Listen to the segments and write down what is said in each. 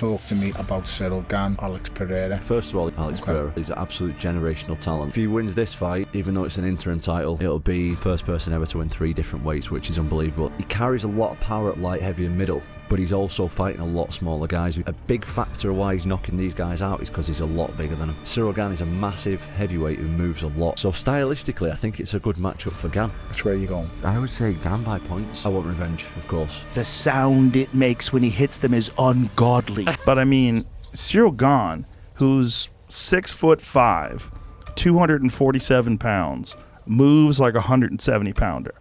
Talk to me about Ciryl Gane, Alex Pereira. First of all, Alex Pereira is an absolute generational talent. If he wins this fight, even though it's an interim title, it'll be first person ever to win 3 different weights, which is unbelievable. He carries a lot of power at light, heavy and middle, but he's also fighting a lot smaller guys. A big factor of why he's knocking these guys out is because he's a lot bigger than him. Ciryl Gane is a massive heavyweight who moves a lot. So stylistically, I think it's a good matchup for Gane. Which way are you going? I would say Gane by points. I want revenge, of course. The sound it makes when he hits them is ungodly. But I mean, Ciryl Gane, who's 6'5", 247 pounds, moves like a 170-pounder.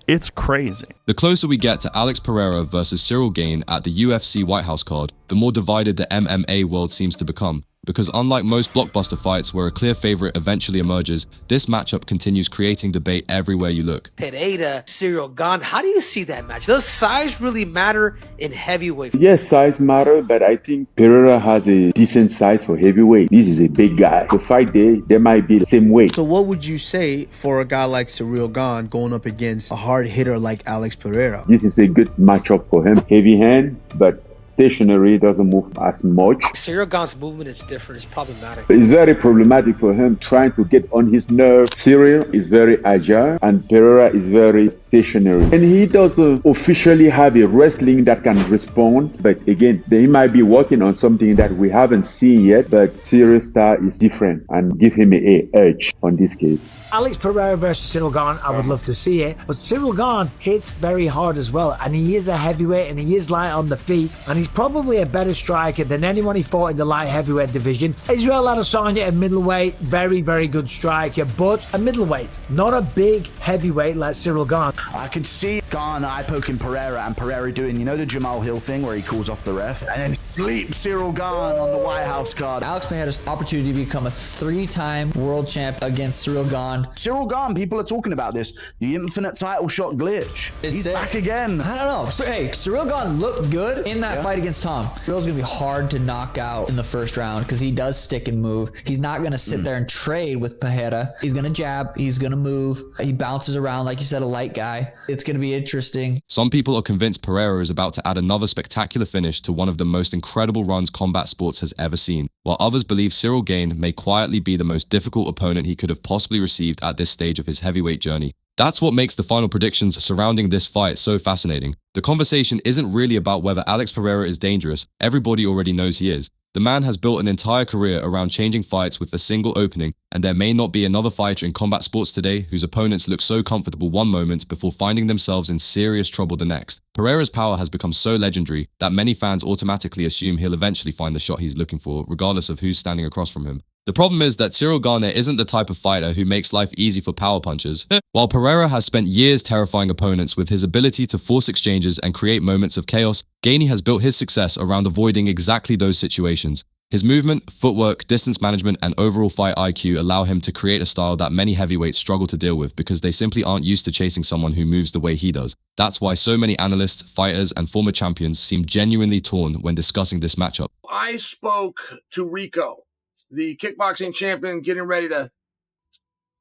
It's crazy. The closer we get to Alex Pereira versus Ciryl Gane at the UFC White House card, the more divided the MMA world seems to become. Because unlike most blockbuster fights where a clear favorite eventually emerges, this matchup continues creating debate everywhere you look. Pereira, Ciryl Gane, how do you see that match? Does size really matter in heavyweight? Yes, size matters, but I think Pereira has a decent size for heavyweight. This is a big guy. The fight they might be the same weight. So what would you say for a guy like Ciryl Gane going up against a hard hitter like Alex Pereira? This is a good matchup for him. Heavy hand, but stationary, doesn't move as much. Ciryl Gane's movement is different. It's problematic. It's very problematic for him trying to get on his nerve. Ciryl is very agile and Pereira is very stationary. And he doesn't officially have a wrestling that can respond. But again, he might be working on something that we haven't seen yet. But Cyryl's style is different and give him an edge on this case. Alex Pereira versus Ciryl Gane, I would love to see it. But Ciryl Gane hits very hard as well. And he is a heavyweight and he is light on the feet. And he's probably a better striker than anyone he fought in the light heavyweight division. Israel Adesanya at middleweight, very, very good striker. But a middleweight, not a big heavyweight like Ciryl Gane. I can see Gane eye-poking Pereira and Pereira doing, you know, the Jamal Hill thing where he calls off the ref and then sleep Ciryl Gane on the White House card. Alex Pereira's opportunity to become a 3-time world champ against Ciryl Gane. Ciryl Gane, people are talking about this. The infinite title shot glitch. He's back again. I don't know. Hey, Ciryl Gane looked good in that fight against Tom. Ciryl's going to be hard to knock out in the first round because he does stick and move. He's not going to sit there and trade with Pereira. He's going to jab. He's going to move. He bounces around, like you said, a light guy. It's going to be interesting. Some people are convinced Pereira is about to add another spectacular finish to one of the most incredible runs combat sports has ever seen, while others believe Ciryl Gane may quietly be the most difficult opponent he could have possibly received at this stage of his heavyweight journey. That's what makes the final predictions surrounding this fight so fascinating. The conversation isn't really about whether Alex Pereira is dangerous. Everybody already knows he is. The man has built an entire career around changing fights with a single opening, and there may not be another fighter in combat sports today whose opponents look so comfortable one moment before finding themselves in serious trouble the next. Pereira's power has become so legendary that many fans automatically assume he'll eventually find the shot he's looking for, regardless of who's standing across from him. The problem is that Ciryl Gane isn't the type of fighter who makes life easy for power punchers. While Pereira has spent years terrifying opponents with his ability to force exchanges and create moments of chaos, Gane has built his success around avoiding exactly those situations. His movement, footwork, distance management, and overall fight IQ allow him to create a style that many heavyweights struggle to deal with because they simply aren't used to chasing someone who moves the way he does. That's why so many analysts, fighters, and former champions seem genuinely torn when discussing this matchup. I spoke to Rico, the kickboxing champion, getting ready to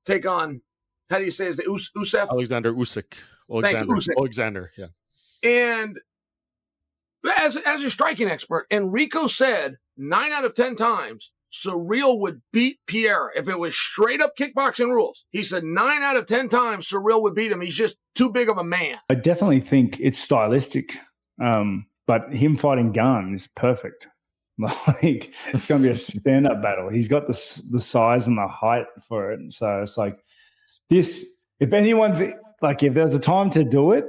take on, how do you say, is it Usyk? Alexander Usyk. Alexander, yeah. And as a striking expert, and Rico said 9 out of 10 times, Ciryl would beat Pierre if it was straight up kickboxing rules. He said 9 out of 10 times Ciryl would beat him. He's just too big of a man. I definitely think it's stylistic, but him fighting Gane is perfect. Like, it's going to be a stand-up battle. He's got the size and the height for it. So it's like this, if anyone's like, if there's a time to do it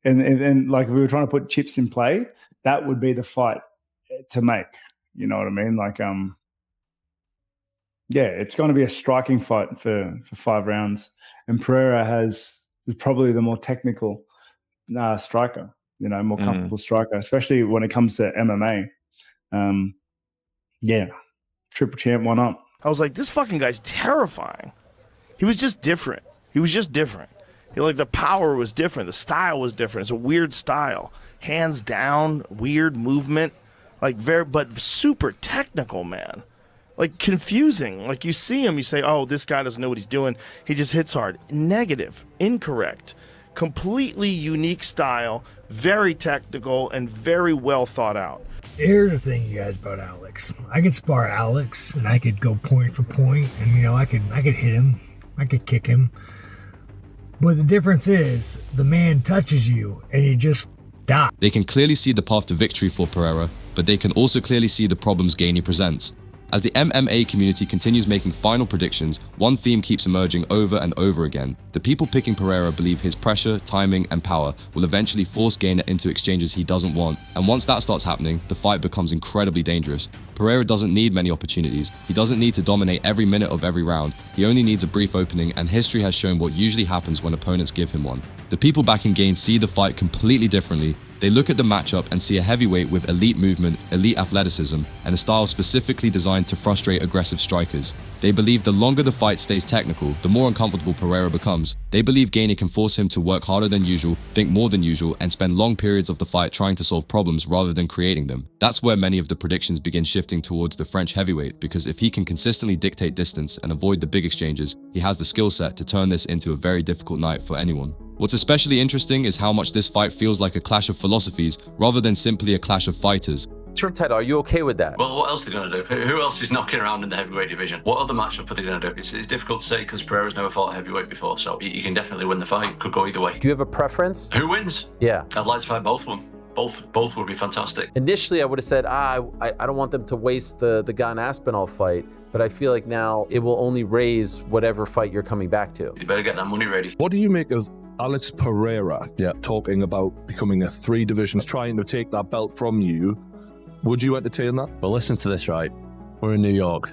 and like if we were trying to put chips in play, that would be the fight to make. You know what I mean? Like, yeah, it's going to be a striking fight for 5 rounds. And Pereira is probably the more technical striker, you know, more comfortable striker, especially when it comes to MMA. Yeah, triple champ, why not? I was like, this fucking guy's terrifying. He was just different. Like, the power was different. The style was different. It's a weird style. Hands down, weird movement. Like, but super technical, man. Like, confusing. Like, you see him, you say, oh, this guy doesn't know what he's doing. He just hits hard. Negative. Incorrect. Completely unique style. Very technical and very well thought out. Here's the thing, you guys, about Alex. I could spar Alex, and I could go point for point, and I could hit him, I could kick him. But the difference is, the man touches you, and you just die. They can clearly see the path to victory for Pereira, but they can also clearly see the problems Gane presents. As the MMA community continues making final predictions, one theme keeps emerging over and over again. The people picking Pereira believe his pressure, timing, and power will eventually force Gane into exchanges he doesn't want, and once that starts happening, the fight becomes incredibly dangerous. Pereira doesn't need many opportunities, he doesn't need to dominate every minute of every round, he only needs a brief opening, and history has shown what usually happens when opponents give him one. The people backing Gane see the fight completely differently. They look at the matchup and see a heavyweight with elite movement, elite athleticism, and a style specifically designed to frustrate aggressive strikers. They believe the longer the fight stays technical, the more uncomfortable Pereira becomes. They believe Gane can force him to work harder than usual, think more than usual, and spend long periods of the fight trying to solve problems rather than creating them. That's where many of the predictions begin shifting towards the French heavyweight, because if he can consistently dictate distance and avoid the big exchanges, he has the skill set to turn this into a very difficult night for anyone. What's especially interesting is how much this fight feels like a clash of philosophies rather than simply a clash of fighters. Sure, Ted, are you okay with that? Well, what else are they going to do? Who else is knocking around in the heavyweight division? What other matchup are they going to do? It's difficult to say because Pereira's never fought heavyweight before, so you can definitely win the fight. Could go either way. Do you have a preference? Who wins? Yeah. I'd like to fight both of them. Both would be fantastic. Initially, I would have said, I don't want them to waste the Gane-Aspinall fight, but I feel like now it will only raise whatever fight you're coming back to. You better get that money ready. What do you make of Alex Pereira talking about becoming a 3 divisions, trying to take that belt from you? Would you entertain that? Well, listen to this, right? We're in New York.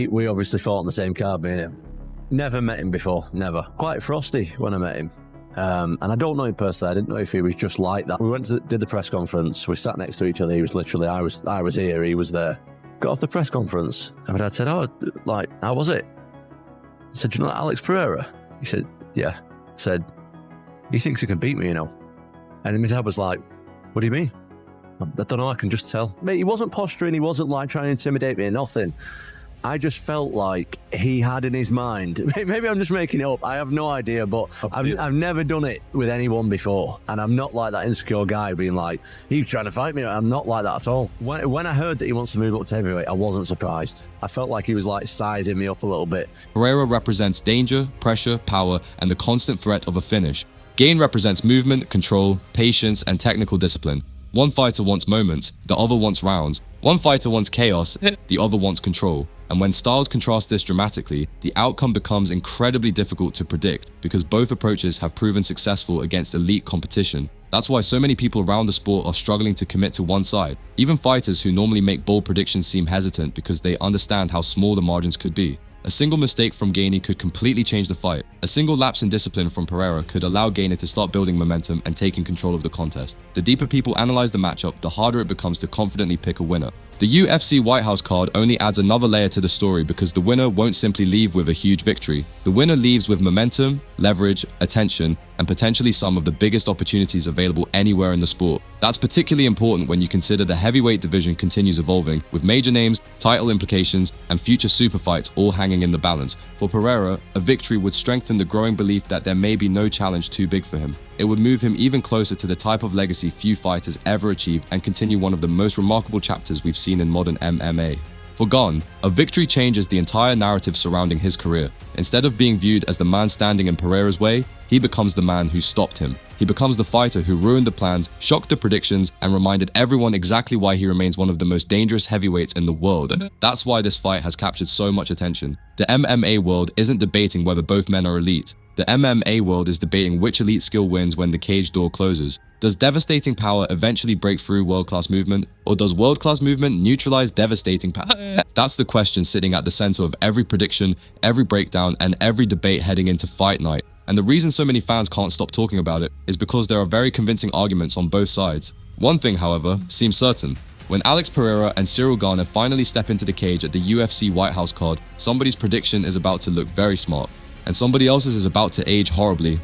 We obviously fought on the same card, me and him. Never met him before, never. Quite frosty when I met him. And I don't know him personally. I didn't know if he was just like that. We went to did the press conference. We sat next to each other. He was literally, I was here, he was there. Got off the press conference, and my dad said, "Oh, like, how was it?" I said, "Do you know Alex Pereira?" He said, "Yeah." I said, "He thinks he can beat me, you know." And my dad was like, "What do you mean?" "I don't know, I can just tell." Mate, he wasn't posturing, he wasn't like trying to intimidate me or nothing. I just felt like he had in his mind, maybe I'm just making it up, I have no idea, but I've never done it with anyone before. And I'm not like that insecure guy being like, he's trying to fight me. I'm not like that at all. When I heard that he wants to move up to heavyweight, I wasn't surprised. I felt like he was like sizing me up a little bit. Pereira represents danger, pressure, power, and the constant threat of a finish. Gane represents movement, control, patience, and technical discipline. One fighter wants moments, the other wants rounds. One fighter wants chaos, the other wants control. And when styles contrast this dramatically, the outcome becomes incredibly difficult to predict because both approaches have proven successful against elite competition. That's why so many people around the sport are struggling to commit to one side. Even fighters who normally make bold predictions seem hesitant because they understand how small the margins could be. A single mistake from Gane could completely change the fight. A single lapse in discipline from Pereira could allow Gane to start building momentum and taking control of the contest. The deeper people analyze the matchup, the harder it becomes to confidently pick a winner. The UFC White House card only adds another layer to the story because the winner won't simply leave with a huge victory. The winner leaves with momentum, leverage, attention, and potentially some of the biggest opportunities available anywhere in the sport. That's particularly important when you consider the heavyweight division continues evolving, with major names, title implications, and future super fights all hanging in the balance. For Pereira, a victory would strengthen the growing belief that there may be no challenge too big for him. It would move him even closer to the type of legacy few fighters ever achieved and continue one of the most remarkable chapters we've seen in modern MMA. For Gane, a victory changes the entire narrative surrounding his career. Instead of being viewed as the man standing in Pereira's way, he becomes the man who stopped him. He becomes the fighter who ruined the plans, shocked the predictions, and reminded everyone exactly why he remains one of the most dangerous heavyweights in the world. That's why this fight has captured so much attention. The MMA world isn't debating whether both men are elite. The MMA world is debating which elite skill wins when the cage door closes. Does devastating power eventually break through world-class movement? Or does world-class movement neutralize devastating power? That's the question sitting at the center of every prediction, every breakdown, and every debate heading into fight night. And the reason so many fans can't stop talking about it is because there are very convincing arguments on both sides. One thing, however, seems certain. When Alex Pereira and Ciryl Gane finally step into the cage at the UFC White House card, somebody's prediction is about to look very smart. And somebody else's is about to age horribly.